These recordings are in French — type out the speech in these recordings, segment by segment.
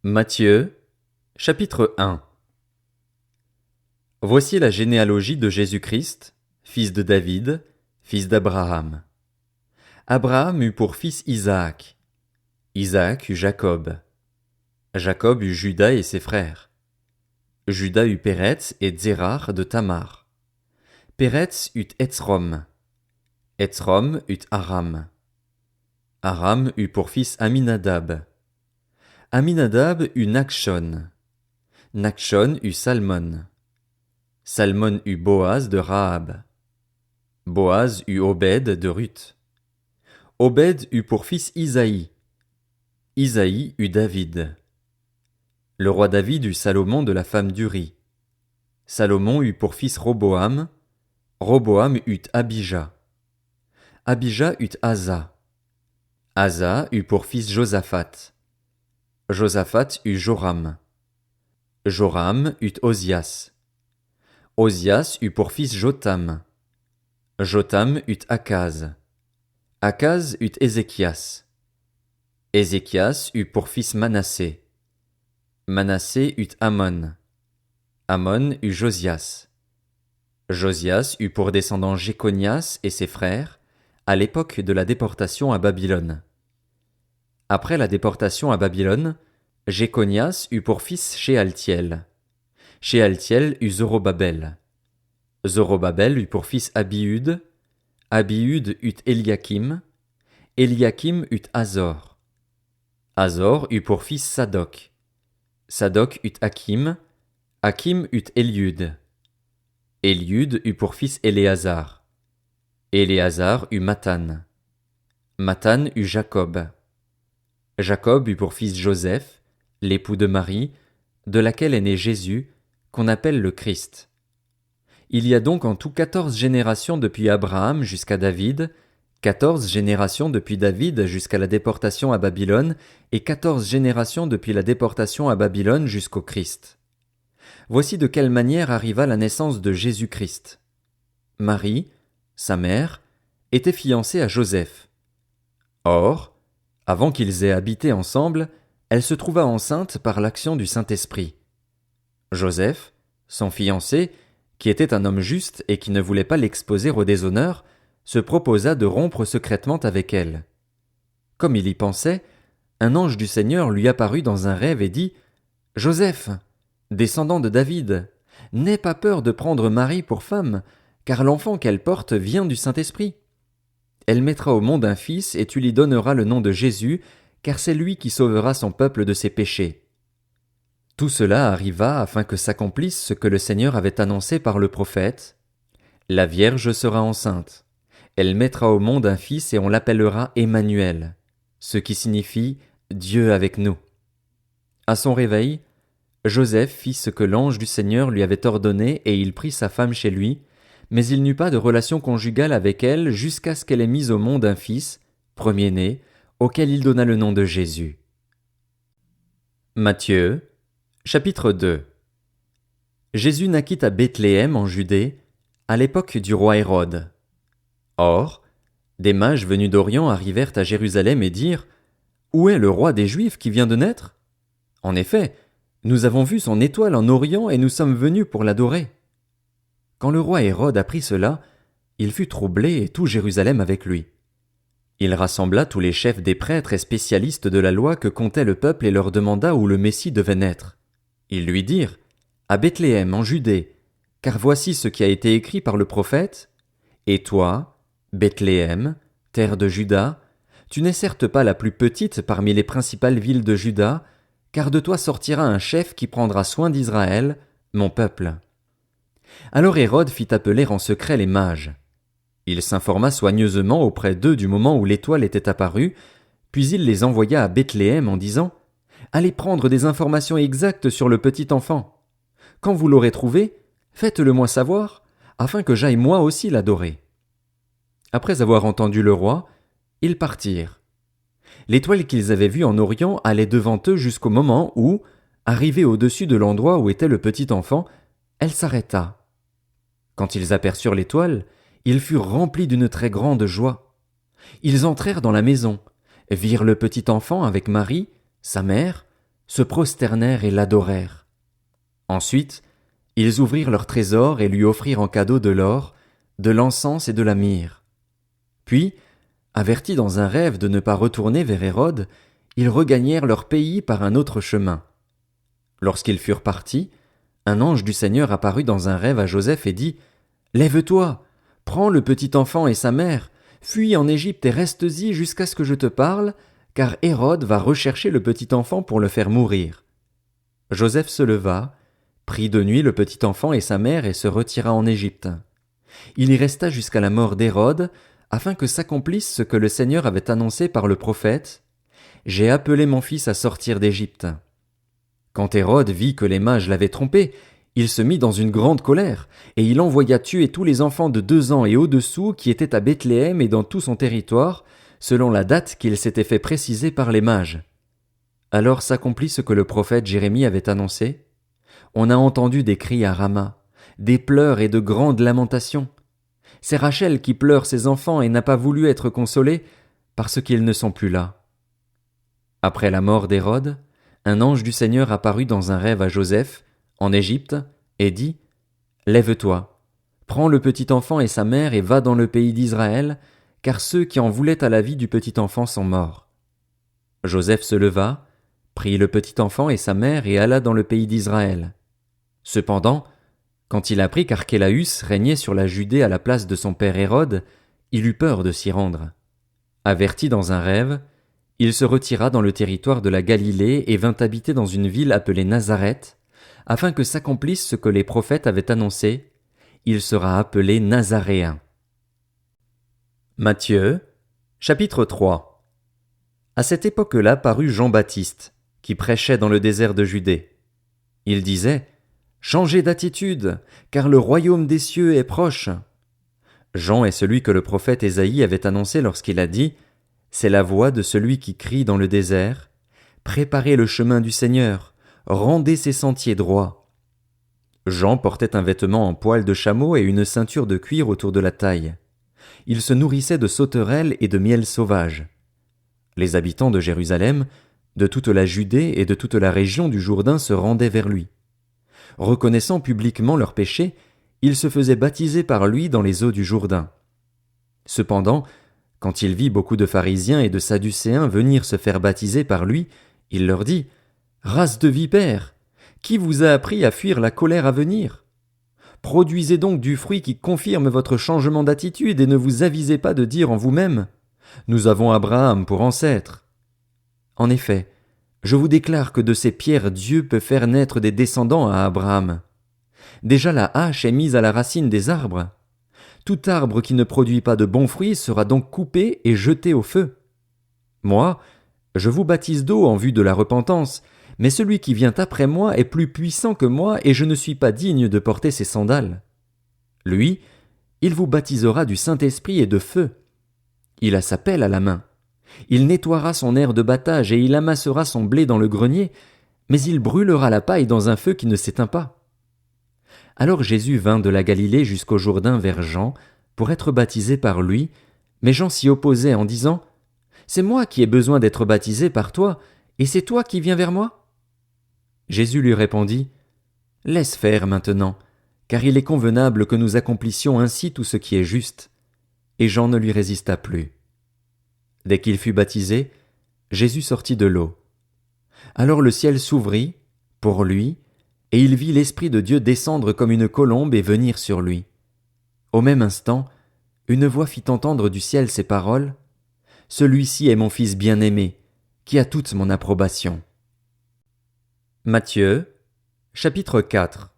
Matthieu, chapitre 1. Voici la généalogie de Jésus-Christ, fils de David, fils d'Abraham. Abraham eut pour fils Isaac. Isaac eut Jacob. Jacob eut Juda et ses frères. Juda eut Péretz et Zérar de Tamar. Péretz eut Etsrom. Etsrom eut Aram. Aram eut pour fils Aminadab. Aminadab eut Nachshon. Nachshon eut Salmon. Salmon eut Boaz de Rahab. Boaz eut Obed de Ruth. Obed eut pour fils Isaïe. Isaïe eut David. Le roi David eut Salomon de la femme d'Uri. Salomon eut pour fils Roboam. Roboam eut Abijah. Abijah eut Asa. Asa eut pour fils Josaphat. Josaphat eut Joram. Joram eut Osias. Osias eut pour fils Jotham. Jotham eut Akaz. Akaz eut Ézéchias. Ézéchias eut pour fils Manassé. Manassé eut Amon. Amon eut Josias. Josias eut pour descendant Jéconias et ses frères, à l'époque de la déportation à Babylone. Après la déportation à Babylone, Jéconias eut pour fils Shealtiel. Shealtiel eut Zorobabel. Zorobabel eut pour fils Abihud. Abihud eut Eliakim. Eliakim eut Azor. Azor eut pour fils Sadoc. Sadoc eut Hakim. Hakim eut Eliud. Eliud eut pour fils Éléazar. Éléazar eut Mathan. Mathan eut Jacob. Jacob eut pour fils Joseph, l'époux de Marie, de laquelle est né Jésus, qu'on appelle le Christ. Il y a donc en tout 14 générations depuis Abraham jusqu'à David, 14 générations depuis David jusqu'à la déportation à Babylone, et 14 générations depuis la déportation à Babylone jusqu'au Christ. Voici de quelle manière arriva la naissance de Jésus-Christ. Marie, sa mère, était fiancée à Joseph. Or, avant qu'ils aient habité ensemble, elle se trouva enceinte par l'action du Saint-Esprit. Joseph, son fiancé, qui était un homme juste et qui ne voulait pas l'exposer au déshonneur, se proposa de rompre secrètement avec elle. Comme il y pensait, un ange du Seigneur lui apparut dans un rêve et dit « Joseph, descendant de David, n'aie pas peur de prendre Marie pour femme, car l'enfant qu'elle porte vient du Saint-Esprit. Elle mettra au monde un fils et tu lui donneras le nom de Jésus, car c'est lui qui sauvera son peuple de ses péchés. » Tout cela arriva afin que s'accomplisse ce que le Seigneur avait annoncé par le prophète. La Vierge sera enceinte. Elle mettra au monde un fils et on l'appellera Emmanuel, ce qui signifie Dieu avec nous. À son réveil, Joseph fit ce que l'ange du Seigneur lui avait ordonné et il prit sa femme chez lui, mais il n'eut pas de relation conjugale avec elle jusqu'à ce qu'elle ait mis au monde un fils, premier-né, auquel il donna le nom de Jésus. Matthieu, chapitre 2. Jésus naquit à Bethléem en Judée, à l'époque du roi Hérode. Or, des mages venus d'Orient arrivèrent à Jérusalem et dirent « Où est le roi des Juifs qui vient de naître ? En effet, nous avons vu son étoile en Orient et nous sommes venus pour l'adorer. » Quand le roi Hérode apprit cela, il fut troublé et tout Jérusalem avec lui. Il rassembla tous les chefs des prêtres et spécialistes de la loi que comptait le peuple et leur demanda où le Messie devait naître. Ils lui dirent « À Bethléem, en Judée, car voici ce qui a été écrit par le prophète. Et toi, Bethléem, terre de Juda, tu n'es certes pas la plus petite parmi les principales villes de Juda, car de toi sortira un chef qui prendra soin d'Israël, mon peuple. » Alors Hérode fit appeler en secret les mages. Il s'informa soigneusement auprès d'eux du moment où l'étoile était apparue, puis il les envoya à Bethléem en disant « Allez prendre des informations exactes sur le petit enfant. Quand vous l'aurez trouvé, faites-le-moi savoir, afin que j'aille moi aussi l'adorer. » Après avoir entendu le roi, ils partirent. L'étoile qu'ils avaient vue en Orient allait devant eux jusqu'au moment où, arrivée au-dessus de l'endroit où était le petit enfant, elle s'arrêta. Quand ils aperçurent l'étoile, ils furent remplis d'une très grande joie. Ils entrèrent dans la maison, virent le petit enfant avec Marie, sa mère, se prosternèrent et l'adorèrent. Ensuite, ils ouvrirent leur trésor et lui offrirent en cadeau de l'or, de l'encens et de la myrrhe. Puis, avertis dans un rêve de ne pas retourner vers Hérode, ils regagnèrent leur pays par un autre chemin. Lorsqu'ils furent partis, un ange du Seigneur apparut dans un rêve à Joseph et dit « Lève-toi, prends le petit enfant et sa mère, fuis en Égypte et restes-y jusqu'à ce que je te parle, car Hérode va rechercher le petit enfant pour le faire mourir. » Joseph se leva, prit de nuit le petit enfant et sa mère et se retira en Égypte. Il y resta jusqu'à la mort d'Hérode, afin que s'accomplisse ce que le Seigneur avait annoncé par le prophète « J'ai appelé mon fils à sortir d'Égypte. » Quand Hérode vit que les mages l'avaient trompé, il se mit dans une grande colère, et il envoya tuer tous les enfants de 2 ans et au-dessous qui étaient à Bethléem et dans tout son territoire, selon la date qu'il s'était fait préciser par les mages. Alors s'accomplit ce que le prophète Jérémie avait annoncé. On a entendu des cris à Rama, des pleurs et de grandes lamentations. C'est Rachel qui pleure ses enfants et n'a pas voulu être consolée, parce qu'ils ne sont plus là. Après la mort d'Hérode, un ange du Seigneur apparut dans un rêve à Joseph, en Égypte, et dit « Lève-toi, prends le petit enfant et sa mère et va dans le pays d'Israël, car ceux qui en voulaient à la vie du petit enfant sont morts. » Joseph se leva, prit le petit enfant et sa mère et alla dans le pays d'Israël. Cependant, quand il apprit qu'Archélaüs régnait sur la Judée à la place de son père Hérode, il eut peur de s'y rendre. Averti dans un rêve, il se retira dans le territoire de la Galilée et vint habiter dans une ville appelée Nazareth, afin que s'accomplisse ce que les prophètes avaient annoncé, il sera appelé Nazaréen. Matthieu, chapitre 3. À cette époque-là parut Jean-Baptiste, qui prêchait dans le désert de Judée. Il disait « Changez d'attitude, car le royaume des cieux est proche. » Jean est celui que le prophète Ésaïe avait annoncé lorsqu'il a dit « C'est la voix de celui qui crie dans le désert, préparez le chemin du Seigneur, rendez ses sentiers droits. » Jean portait un vêtement en poil de chameau et une ceinture de cuir autour de la taille. Il se nourrissait de sauterelles et de miel sauvage. Les habitants de Jérusalem, de toute la Judée et de toute la région du Jourdain se rendaient vers lui. Reconnaissant publiquement leurs péchés, ils se faisaient baptiser par lui dans les eaux du Jourdain. Cependant, quand il vit beaucoup de pharisiens et de sadducéens venir se faire baptiser par lui, il leur dit « Race de vipères, qui vous a appris à fuir la colère à venir ? Produisez donc du fruit qui confirme votre changement d'attitude et ne vous avisez pas de dire en vous-même « Nous avons Abraham pour ancêtre. » En effet, je vous déclare que de ces pierres Dieu peut faire naître des descendants à Abraham. Déjà la hache est mise à la racine des arbres. Tout arbre qui ne produit pas de bons fruits sera donc coupé et jeté au feu. Moi, je vous baptise d'eau en vue de la repentance, mais celui qui vient après moi est plus puissant que moi et je ne suis pas digne de porter ses sandales. Lui, il vous baptisera du Saint-Esprit et de feu. Il a sa pelle à la main. Il nettoiera son aire de battage et il amassera son blé dans le grenier, mais il brûlera la paille dans un feu qui ne s'éteint pas. Alors Jésus vint de la Galilée jusqu'au Jourdain vers Jean, pour être baptisé par lui, mais Jean s'y opposait en disant « C'est moi qui ai besoin d'être baptisé par toi, et c'est toi qui viens vers moi ?» Jésus lui répondit « Laisse faire maintenant, car il est convenable que nous accomplissions ainsi tout ce qui est juste. » Et Jean ne lui résista plus. Dès qu'il fut baptisé, Jésus sortit de l'eau. Alors le ciel s'ouvrit, pour lui, et il vit l'Esprit de Dieu descendre comme une colombe et venir sur lui. Au même instant, une voix fit entendre du ciel ces paroles « Celui-ci est mon Fils bien-aimé, qui a toute mon approbation. » Matthieu, chapitre 4.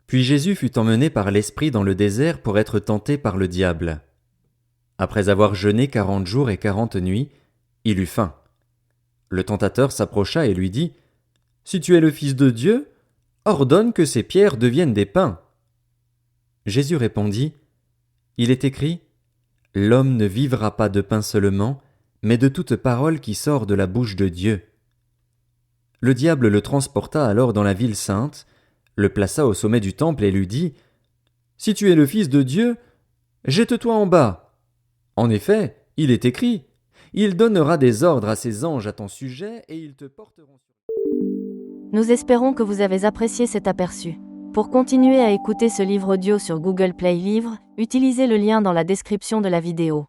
Puis Jésus fut emmené par l'Esprit dans le désert pour être tenté par le diable. Après avoir jeûné 40 jours et 40 nuits, il eut faim. Le tentateur s'approcha et lui dit « Si tu es le Fils de Dieu, ordonne que ces pierres deviennent des pains. » Jésus répondit « Il est écrit « L'homme ne vivra pas de pain seulement, mais de toute parole qui sort de la bouche de Dieu. » Le diable le transporta alors dans la ville sainte, le plaça au sommet du temple et lui dit « Si tu es le Fils de Dieu, jette-toi en bas. En effet, il est écrit, il donnera des ordres à ses anges à ton sujet et ils te porteront sur... » Nous espérons que vous avez apprécié cet aperçu. Pour continuer à écouter ce livre audio sur Google Play Livres, utilisez le lien dans la description de la vidéo.